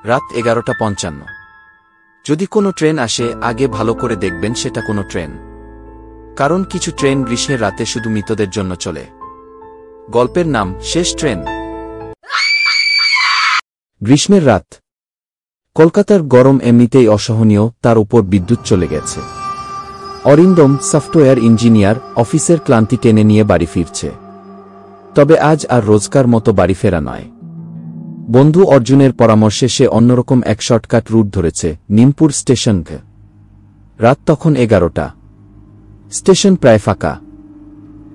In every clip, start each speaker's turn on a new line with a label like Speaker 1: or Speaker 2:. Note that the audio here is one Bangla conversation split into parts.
Speaker 1: রাত 11:55। যদি কোনো ট্রেন আসে আগে ভালো করে দেখবেন সেটা কোনো ট্রেন, কারণ কিছু ট্রেন গ্রীষ্মের রাতে শুধু মৃতদের জন্য চলে। গল্পের নাম শেষ ট্রেন। গ্রীষ্মের রাত। কলকাতার গরম এমনিতেই অসহনীয়, তার উপর বিদ্যুৎ চলে গেছে। অরিন্দম, সফটওয়্যার ইঞ্জিনিয়ার, অফিসের ক্লান্তি টেনে নিয়ে বাড়ি ফিরছে। তবে আজ আর রোজকার মতো বাড়ি ফেরা নয়। বন্ধু অর্জুনের পরামর্শে সে অন্যরকম এক শর্টকাট রুট ধরেছে, নিমপুর স্টেশনকে। রাত তখন 11টা। স্টেশন প্রায় ফাঁকা।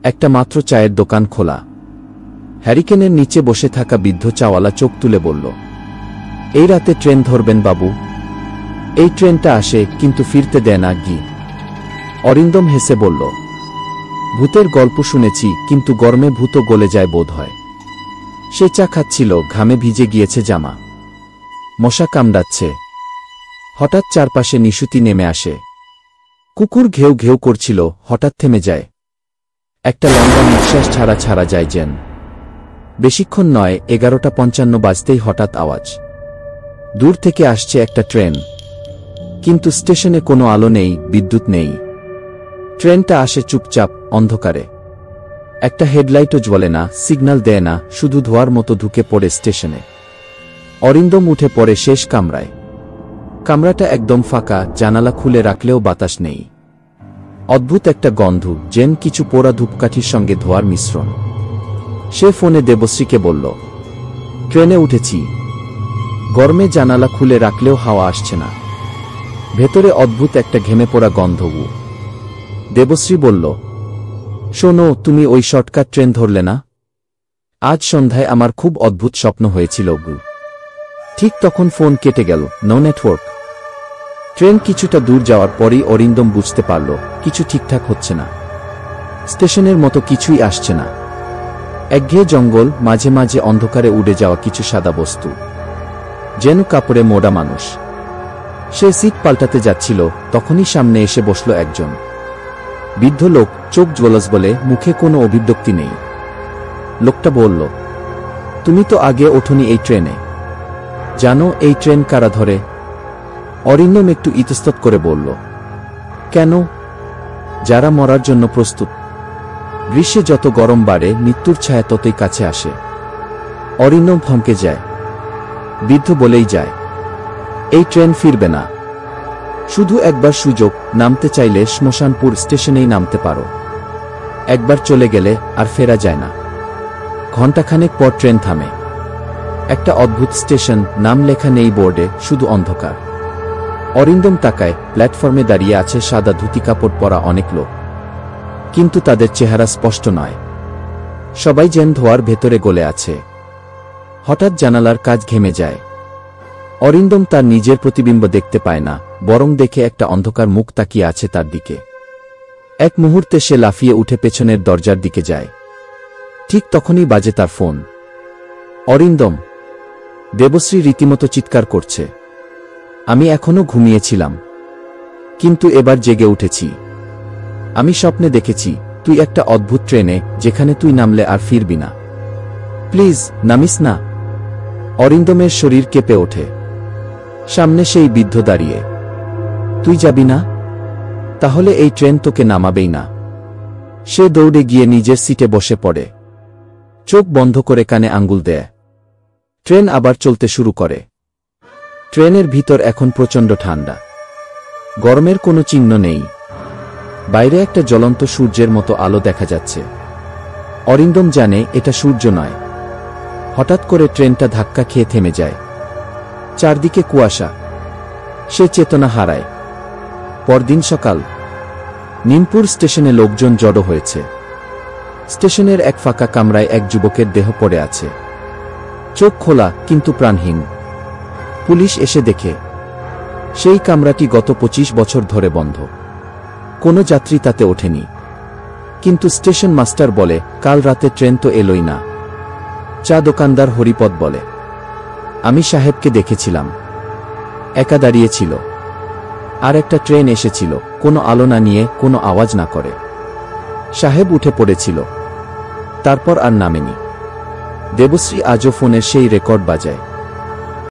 Speaker 1: একটা মাত্র চায়ের দোকান খোলা। হ্যারিকেনের নিচে বসে থাকা বৃদ্ধ চাওয়ালা চোখ তুলে বলল, এই রাতে ট্রেন ধরবেন বাবু? এই ট্রেনটা আসে কিন্তু ফিরতে দেয় না গি। অরিন্দম হেসে বলল, ভূতের গল্প শুনেছি, কিন্তু গরমে ভূত গলে যায় বোধ হয়। সে চা খাচ্ছিল, ঘামে ভিজে গিয়েছে জামা। মশা কামড়াচ্ছে। হঠাৎ চারপাশে নিশুতি নেমে আসে। কুকুর ঘেউ ঘেউ করছিল, হঠাৎ থেমে যায়। একটা লম্বা নিঃশ্বাস ছাড়া যায় যেন। বেশিক্ষণ নয়, 11:55 বাজতেই হঠাৎ আওয়াজ। দূর থেকে আসছে একটা ট্রেন। কিন্তু স্টেশনে কোনো আলো নেই, বিদ্যুৎ নেই। ট্রেনটা আসে চুপচাপ, অন্ধকারে। একটা হেডলাইটও জ্বলে না, সিগন্যাল দেয় না, শুধু ধোয়ার মতো ঢুকে পড়ে স্টেশনে। অরিন্দম উঠে পড়ে শেষ কামরায়। কামরাটা একদম ফাঁকা, জানালা খুলে রাখলেও বাতাস নেই। অদ্ভুত একটা গন্ধ, যেন কিছু পোড়া ধূপকাঠির সঙ্গে ধোয়ার মিশ্রণ। সে ফোনে দেবশ্রীকে বলল, ট্রেনে উঠেছি। গরমে জানালা খুলে রাখলেও হাওয়া আসছে না। ভেতরে অদ্ভুত একটা ঘেমে পোড়া গন্ধ। দেবশ্রী বলল, শোনো, তুমি ওই শর্টকাট ট্রেন ধরলে না? আজ সন্ধ্যায় আমার খুব অদ্ভুত স্বপ্ন হয়েছিল গু। ঠিক তখন ফোন কেটে গেল, নো নেটওয়ার্ক। ট্রেন কিছুটা দূর যাওয়ার পরই অরিন্দম বুঝতে পারল কিছু ঠিকঠাক হচ্ছে না। স্টেশনের মতো কিছুই আসছে না। একঘেয়ে জঙ্গল, মাঝে মাঝে অন্ধকারে উড়ে যাওয়া কিছু সাদা বস্তু, যেন কাপড়ে মোড়া মানুষ। সে সিট পাল্টাতে যাচ্ছিল, তখনই সামনে এসে বসল একজন বৃদ্ধ লোক, চোখ জ্বলস বলে, মুখে কোনো অভিব্যক্তি নেই। লোকটা বলল, তুমি তো আগে ওঠোনি এই ট্রেনে? জানো এই ট্রেন কারা ধরে? অরিন্দম একটু ইতস্তত করে বলল, কেন? যারা মরার জন্য প্রস্তুত। গ্রীষ্মে যত গরম বাড়ে, মৃত্যুর ছায়া ততই কাছে আসে। অরিন্দম থমকে যায়। বৃদ্ধ বলেই যায়, এই ট্রেন ফিরবে না। শুধু একবার সুযোগ, নামতে চাইলে শ্মশানপুর স্টেশনেই নামতে পারো। একবার চলে গেলে আর ফেরা যায় না। ঘণ্টাখানেক পর ট্রেন থামে। একটা অদ্ভুত স্টেশন, নাম লেখা নেই বোর্ডে, শুধু অন্ধকার। অরিন্দম তাকায়, প্ল্যাটফর্মে দাঁড়িয়ে আছে সাদা ধুতি কাপড় পরা অনেক লোক, কিন্তু তাদের চেহারা স্পষ্ট নয়। সবাই যেন ধোয়ার ভেতরে গলে আছে। হঠাৎ জানালার কাজ ঘেমে যায়। অরিন্দম তার নিজের প্রতিবিম্ব দেখতে পায় না, বরং দেখে একটা অন্ধকার মুখ তাকিয়ে আছে তার দিকে। এক মুহূর্তে সে লাফিয়ে উঠে পেছনের দরজার দিকে যায়। ঠিক তখনই বাজে তার ফোন। অরিন্দম। দেবশ্রী রীতিমতো চিৎকার করছে, আমি এখনো ঘুমিয়েছিলাম, কিন্তু এবার জেগে উঠেছি। আমি স্বপ্নে দেখেছি তুই একটা অদ্ভুত ট্রেনে, যেখানে তুই নামলে আর ফিরবি না। প্লিজ নামিস না। অরিন্দমের শরীর কেঁপে ওঠে। সামনে সেই বৃদ্ধ দাঁড়িয়ে। তুই যাবি না? তাহলে এই ট্রেন তোকে নামাবেই না। সে দৌড়ে গিয়ে নিজের সিটে বসে পড়ে। চোখ বন্ধ করে কানে আঙ্গুল দেয়। ট্রেন আবার চলতে শুরু করে। ট্রেনের ভিতর এখন প্রচণ্ড ঠান্ডা। গরমের কোনো চিহ্ন নেই। বাইরে একটা জ্বলন্ত সূর্যের মতো আলো দেখা যাচ্ছে। অরিন্দম জানে এটা সূর্য নয়। হঠাৎ করে ট্রেনটা ধাক্কা খেয়ে থেমে যায়। চারদিকে কুয়াশা। সে চেতনা হারায়। পরদিন সকাল। নিমপুর স্টেশনে লোকজন জড়ো হয়েছে। স্টেশনের এক ফাঁকা কামরায় এক যুবকের দেহ পড়ে আছে। চোখ খোলা, কিন্তু প্রাণহীন। পুলিশ এসে দেখে সেই কামরাটি গত 25 বছর ধরে বন্ধ। কোনো যাত্রী তাতে ওঠেনি। কিন্তু স্টেশন মাস্টার বলে, কাল রাতে ট্রেন তো এলোই না। চা দোকানদার হরিপদ বলে, আমি সাহেবকে দেখেছিলাম, একা দাঁড়িয়েছিল। আর একটা ট্রেন এসেছিল, কোনো আলো না নিয়ে, কোনো আওয়াজ না করে। সাহেব উঠে পড়েছিল, তারপর আর নামেনি। দেবশ্রী আজও ফোনের সেই রেকর্ড বাজায়।